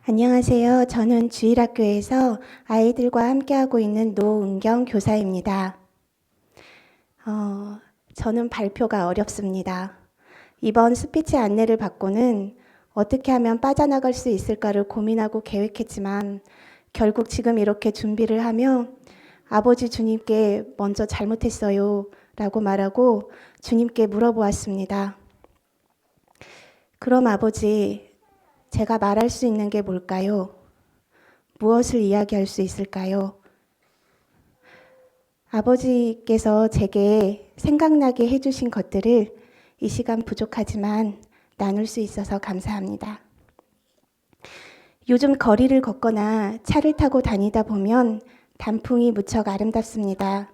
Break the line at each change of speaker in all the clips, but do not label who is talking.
안녕하세요. 저는 주일학교에서 아이들과 함께하고 있는 노은경 교사입니다. 저는 발표가 어렵습니다. 이번 스피치 안내를 받고는 어떻게 하면 빠져나갈 수 있을까를 고민하고 계획했지만 결국 지금 이렇게 준비를 하며 아버지 주님께 먼저 잘못했어요 라고 말하고 주님께 물어보았습니다. 그럼 아버지, 제가 말할 수 있는 게 뭘까요? 무엇을 이야기할 수 있을까요? 아버지께서 제게 생각나게 해주신 것들을 이 시간 부족하지만 나눌 수 있어서 감사합니다. 요즘 거리를 걷거나 차를 타고 다니다 보면 단풍이 무척 아름답습니다.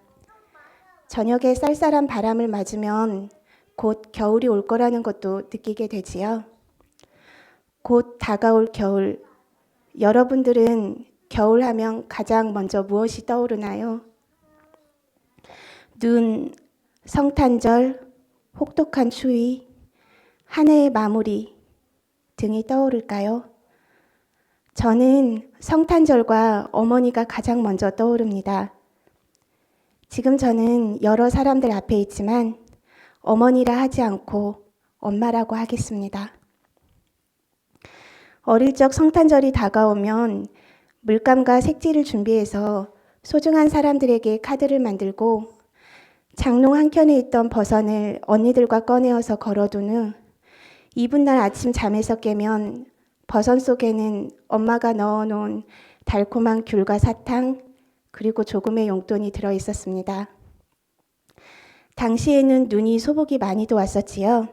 저녁에 쌀쌀한 바람을 맞으면 곧 겨울이 올 거라는 것도 느끼게 되지요. 곧 다가올 겨울, 여러분들은 겨울 하면 가장 먼저 무엇이 떠오르나요? 눈, 성탄절, 혹독한 추위, 한 해의 마무리 등이 떠오를까요? 저는 성탄절과 어머니가 가장 먼저 떠오릅니다. 지금 저는 여러 사람들 앞에 있지만 어머니라 하지 않고 엄마라고 하겠습니다. 어릴 적 성탄절이 다가오면 물감과 색지를 준비해서 소중한 사람들에게 카드를 만들고 장롱 한켠에 있던 버선을 언니들과 꺼내어서 걸어둔 후 이튿날 아침 잠에서 깨면 버선 속에는 엄마가 넣어놓은 달콤한 귤과 사탕 그리고 조금의 용돈이 들어있었습니다. 당시에는 눈이 소복이 많이도 왔었지요.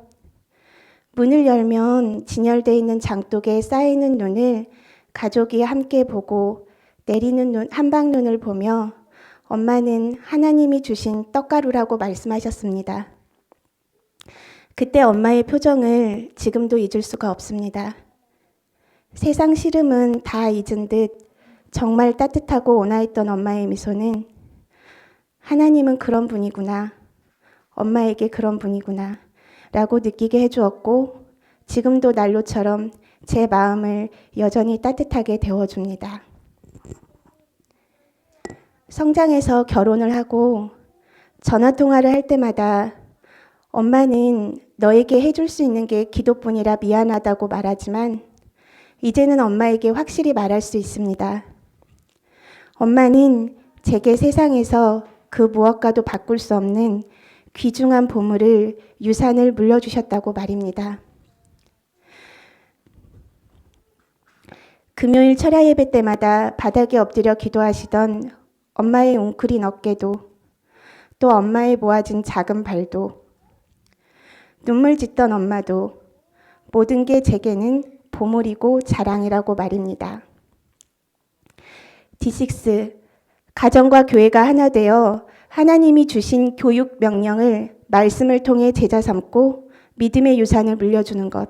문을 열면 진열되어 있는 장독에 쌓이는 눈을 가족이 함께 보고 내리는 한방눈을 보며 엄마는 하나님이 주신 떡가루라고 말씀하셨습니다. 그때 엄마의 표정을 지금도 잊을 수가 없습니다. 세상 시름은 다 잊은 듯 정말 따뜻하고 온화했던 엄마의 미소는 하나님은 그런 분이구나, 엄마에게 그런 분이구나 라고 느끼게 해주었고 지금도 난로처럼 제 마음을 여전히 따뜻하게 데워줍니다. 성장해서 결혼을 하고 전화통화를 할 때마다 엄마는 너에게 해줄 수 있는 게 기도뿐이라 미안하다고 말하지만 이제는 엄마에게 확실히 말할 수 있습니다. 엄마는 제게 세상에서 그 무엇과도 바꿀 수 없는 귀중한 보물을, 유산을 물려주셨다고 말입니다. 금요일 철야 예배 때마다 바닥에 엎드려 기도하시던 엄마의 웅크린 어깨도 또 엄마의 모아진 작은 발도 눈물 짓던 엄마도 모든 게 제게는 보물이고 자랑이라고 말입니다. D6 가정과 교회가 하나 되어 하나님이 주신 교육 명령을 말씀을 통해 제자 삼고 믿음의 유산을 물려주는 것.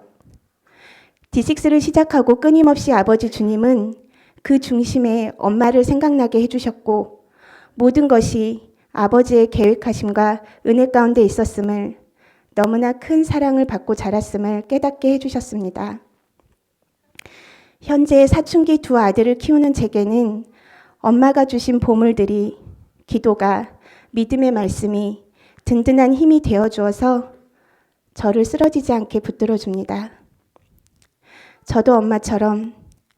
D6를 시작하고 끊임없이 아버지 주님은 그 중심에 엄마를 생각나게 해주셨고 모든 것이 아버지의 계획하심과 은혜 가운데 있었음을 너무나 큰 사랑을 받고 자랐음을 깨닫게 해주셨습니다. 현재 사춘기 두 아들을 키우는 제게는 엄마가 주신 보물들이 기도가 믿음의 말씀이 든든한 힘이 되어주어서 저를 쓰러지지 않게 붙들어줍니다. 저도 엄마처럼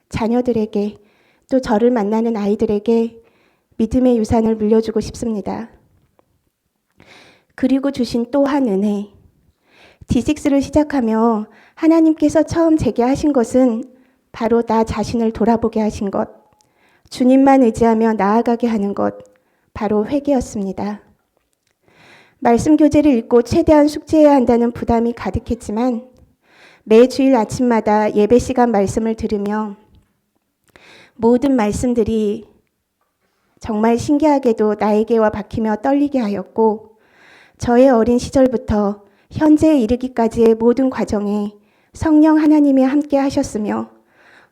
자녀들에게 또 저를 만나는 아이들에게 믿음의 유산을 물려주고 싶습니다. 그리고 주신 또 한 은혜, D6를 시작하며 하나님께서 처음 제게 하신 것은 바로 나 자신을 돌아보게 하신 것, 주님만 의지하며 나아가게 하는 것, 바로 회개였습니다. 말씀 교재를 읽고 최대한 숙지해야 한다는 부담이 가득했지만 매 주일 아침마다 예배 시간 말씀을 들으며 모든 말씀들이 정말 신기하게도 나에게와 박히며 떨리게 하였고 저의 어린 시절부터 현재에 이르기까지의 모든 과정에 성령 하나님이 함께 하셨으며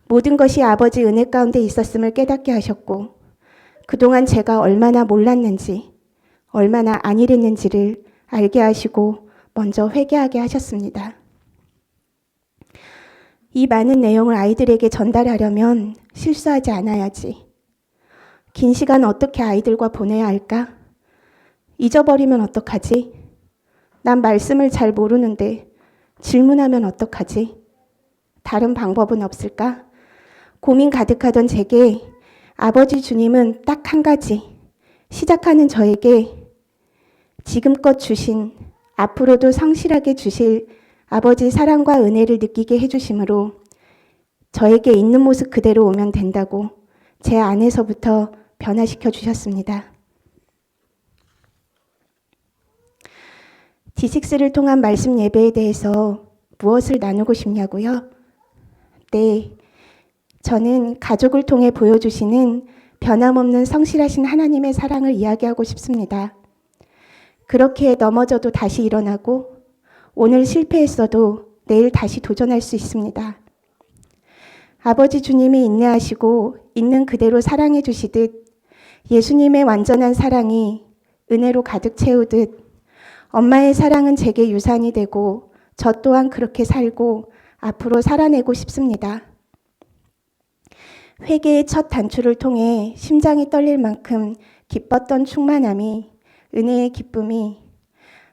모든 것이 아버지 은혜 가운데 있었음을 깨닫게 하셨고 그동안 제가 얼마나 몰랐는지 얼마나 안일했는지를 알게 하시고 먼저 회개하게 하셨습니다. 이 많은 내용을 아이들에게 전달하려면 실수하지 않아야지. 긴 시간 어떻게 아이들과 보내야 할까? 잊어버리면 어떡하지? 난 말씀을 잘 모르는데 질문하면 어떡하지? 다른 방법은 없을까? 고민 가득하던 제게 아버지 주님은 딱 한 가지, 시작하는 저에게 지금껏 주신, 앞으로도 성실하게 주실 아버지 사랑과 은혜를 느끼게 해주심으로 저에게 있는 모습 그대로 오면 된다고 제 안에서부터 변화시켜 주셨습니다. D6를 통한 말씀 예배에 대해서 무엇을 나누고 싶냐고요? 네, 저는 가족을 통해 보여주시는 변함없는 성실하신 하나님의 사랑을 이야기하고 싶습니다. 그렇게 넘어져도 다시 일어나고 오늘 실패했어도 내일 다시 도전할 수 있습니다. 아버지 주님이 인내하시고 있는 그대로 사랑해 주시듯 예수님의 완전한 사랑이 은혜로 가득 채우듯 엄마의 사랑은 제게 유산이 되고 저 또한 그렇게 살고 앞으로 살아내고 싶습니다. 회개의 첫 단추를 통해 심장이 떨릴 만큼 기뻤던 충만함이, 은혜의 기쁨이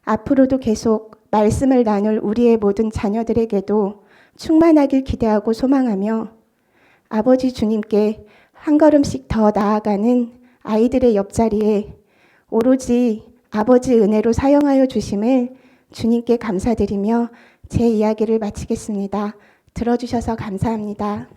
앞으로도 계속 말씀을 나눌 우리의 모든 자녀들에게도 충만하길 기대하고 소망하며 아버지 주님께 한 걸음씩 더 나아가는 아이들의 옆자리에 오로지 아버지 은혜로 사용하여 주심을 주님께 감사드리며 제 이야기를 마치겠습니다. 들어주셔서 감사합니다.